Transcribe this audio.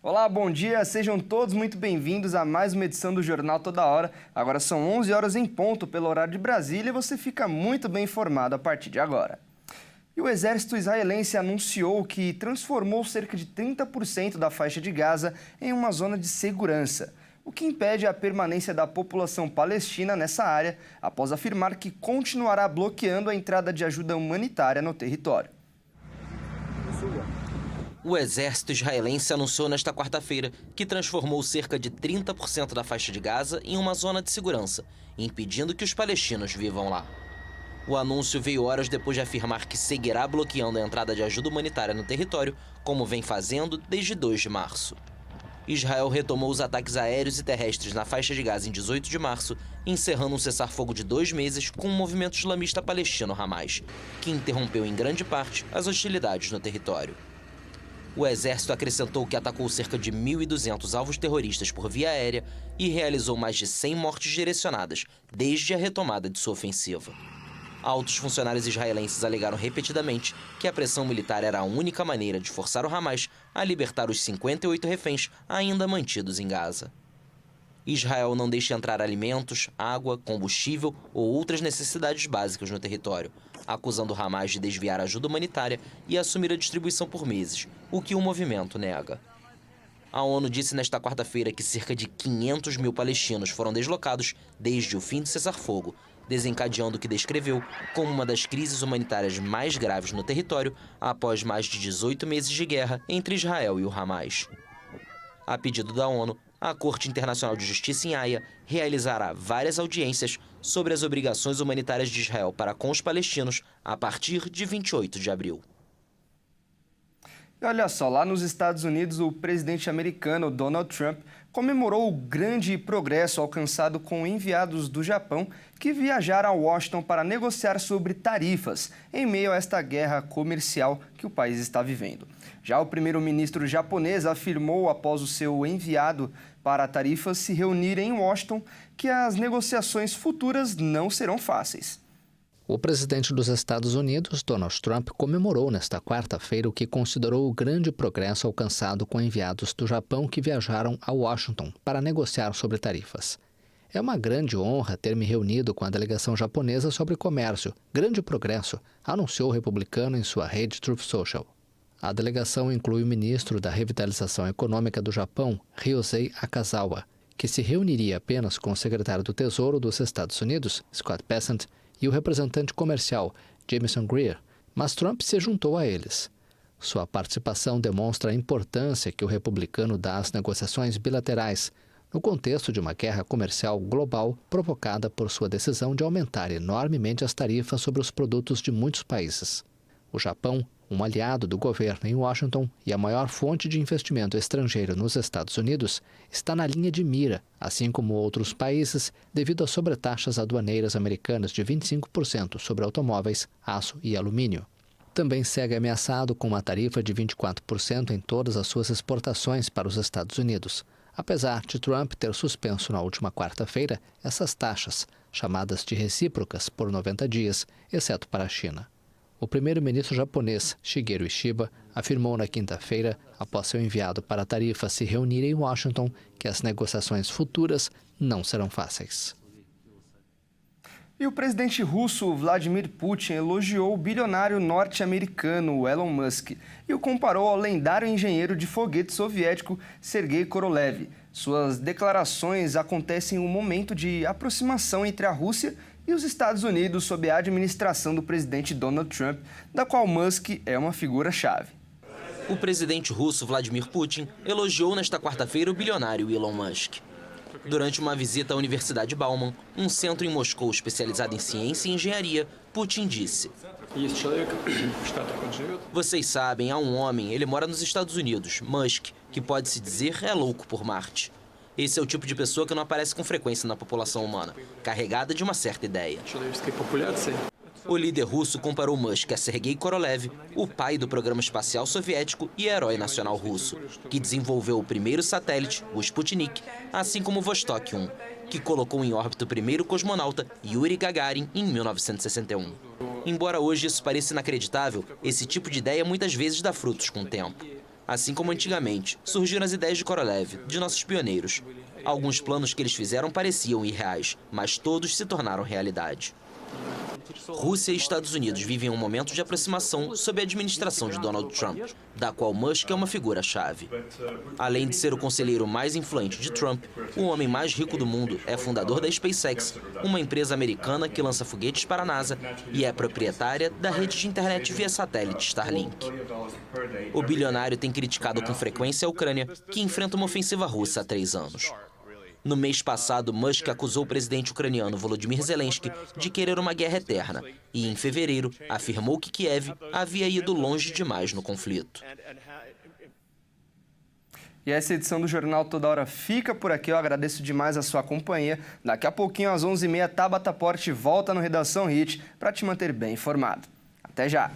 Olá, bom dia, sejam todos muito bem-vindos a mais uma edição do Jornal Toda Hora. Agora são 11 horas em ponto pelo horário de Brasília e você fica muito bem informado a partir de agora. E o exército israelense anunciou que transformou cerca de 30% da faixa de Gaza em uma zona de segurança, o que impede a permanência da população palestina nessa área, após afirmar que continuará bloqueando a entrada de ajuda humanitária no território. O exército israelense anunciou nesta quarta-feira que transformou cerca de 30% da faixa de Gaza em uma zona de segurança, impedindo que os palestinos vivam lá. O anúncio veio horas depois de afirmar que seguirá bloqueando a entrada de ajuda humanitária no território, como vem fazendo desde 2 de março. Israel retomou os ataques aéreos e terrestres na faixa de Gaza em 18 de março, encerrando um cessar-fogo de 2 meses com o movimento islamista palestino Hamas, que interrompeu em grande parte as hostilidades no território. O exército acrescentou que atacou cerca de 1.200 alvos terroristas por via aérea e realizou mais de 100 mortes direcionadas desde a retomada de sua ofensiva. Altos funcionários israelenses alegaram repetidamente que a pressão militar era a única maneira de forçar o Hamas a libertar os 58 reféns ainda mantidos em Gaza. Israel não deixa entrar alimentos, água, combustível ou outras necessidades básicas no território, acusando o Hamas de desviar ajuda humanitária e assumir a distribuição por meses, o que o movimento nega. A ONU disse nesta quarta-feira que cerca de 500 mil palestinos foram deslocados desde o fim do cessar-fogo, desencadeando o que descreveu como uma das crises humanitárias mais graves no território após mais de 18 meses de guerra entre Israel e o Hamas. A pedido da ONU, a Corte Internacional de Justiça em Haia realizará várias audiências sobre as obrigações humanitárias de Israel para com os palestinos a partir de 28 de abril. E olha só, lá nos Estados Unidos, o presidente americano Donald Trump comemorou o grande progresso alcançado com enviados do Japão que viajaram a Washington para negociar sobre tarifas em meio a esta guerra comercial que o país está vivendo. Já o primeiro-ministro japonês afirmou, após o seu enviado para tarifas se reunirem em Washington, que as negociações futuras não serão fáceis. O presidente dos Estados Unidos, Donald Trump, comemorou nesta quarta-feira o que considerou o grande progresso alcançado com enviados do Japão que viajaram a Washington para negociar sobre tarifas. É uma grande honra ter me reunido com a delegação japonesa sobre comércio. Grande progresso, anunciou o republicano em sua rede Truth Social. A delegação inclui o ministro da Revitalização Econômica do Japão, Ryosei Akazawa, que se reuniria apenas com o secretário do Tesouro dos Estados Unidos, Scott Bessent, e o representante comercial, Jamieson Greer, mas Trump se juntou a eles. Sua participação demonstra a importância que o republicano dá às negociações bilaterais, no contexto de uma guerra comercial global provocada por sua decisão de aumentar enormemente as tarifas sobre os produtos de muitos países. O Japão, um aliado do governo em Washington e a maior fonte de investimento estrangeiro nos Estados Unidos, está na linha de mira, assim como outros países, devido às sobretaxas aduaneiras americanas de 25% sobre automóveis, aço e alumínio. Também segue ameaçado com uma tarifa de 24% em todas as suas exportações para os Estados Unidos, apesar de Trump ter suspenso na última quarta-feira essas taxas, chamadas de recíprocas, por 90 dias, exceto para a China. O primeiro-ministro japonês, Shigeru Ishiba, afirmou na quinta-feira, após seu enviado para a tarifa se reunir em Washington, que as negociações futuras não serão fáceis. E o presidente russo Vladimir Putin elogiou o bilionário norte-americano Elon Musk e o comparou ao lendário engenheiro de foguete soviético Sergei Korolev. Suas declarações acontecem em um momento de aproximação entre a Rússia e os Estados Unidos sob a administração do presidente Donald Trump, da qual Musk é uma figura-chave. O presidente russo Vladimir Putin elogiou nesta quarta-feira o bilionário Elon Musk. Durante uma visita à Universidade Bauman, um centro em Moscou especializado em ciência e engenharia, Putin disse: "Vocês sabem, há um homem, ele mora nos Estados Unidos, Musk, que pode-se dizer é louco por Marte. Esse é o tipo de pessoa que não aparece com frequência na população humana, carregada de uma certa ideia." O líder russo comparou Musk a Sergei Korolev, o pai do programa espacial soviético e herói nacional russo, que desenvolveu o primeiro satélite, o Sputnik, assim como o Vostok 1, que colocou em órbita o primeiro cosmonauta, Yuri Gagarin, em 1961. Embora hoje isso pareça inacreditável, esse tipo de ideia muitas vezes dá frutos com o tempo. Assim como antigamente, surgiram as ideias de Korolev, de nossos pioneiros. Alguns planos que eles fizeram pareciam irreais, mas todos se tornaram realidade. Rússia e Estados Unidos vivem um momento de aproximação sob a administração de Donald Trump, da qual Musk é uma figura-chave. Além de ser o conselheiro mais influente de Trump, o homem mais rico do mundo é fundador da SpaceX, uma empresa americana que lança foguetes para a NASA e é proprietária da rede de internet via satélite Starlink. O bilionário tem criticado com frequência a Ucrânia, que enfrenta uma ofensiva russa há 3 anos. No mês passado, Musk acusou o presidente ucraniano Volodymyr Zelensky de querer uma guerra eterna e, em fevereiro, afirmou que Kiev havia ido longe demais no conflito. E essa edição do Jornal Toda Hora fica por aqui. Eu agradeço demais a sua companhia. Daqui a pouquinho, às 11h30, Tabata Porte volta no Redação Hit para te manter bem informado. Até já!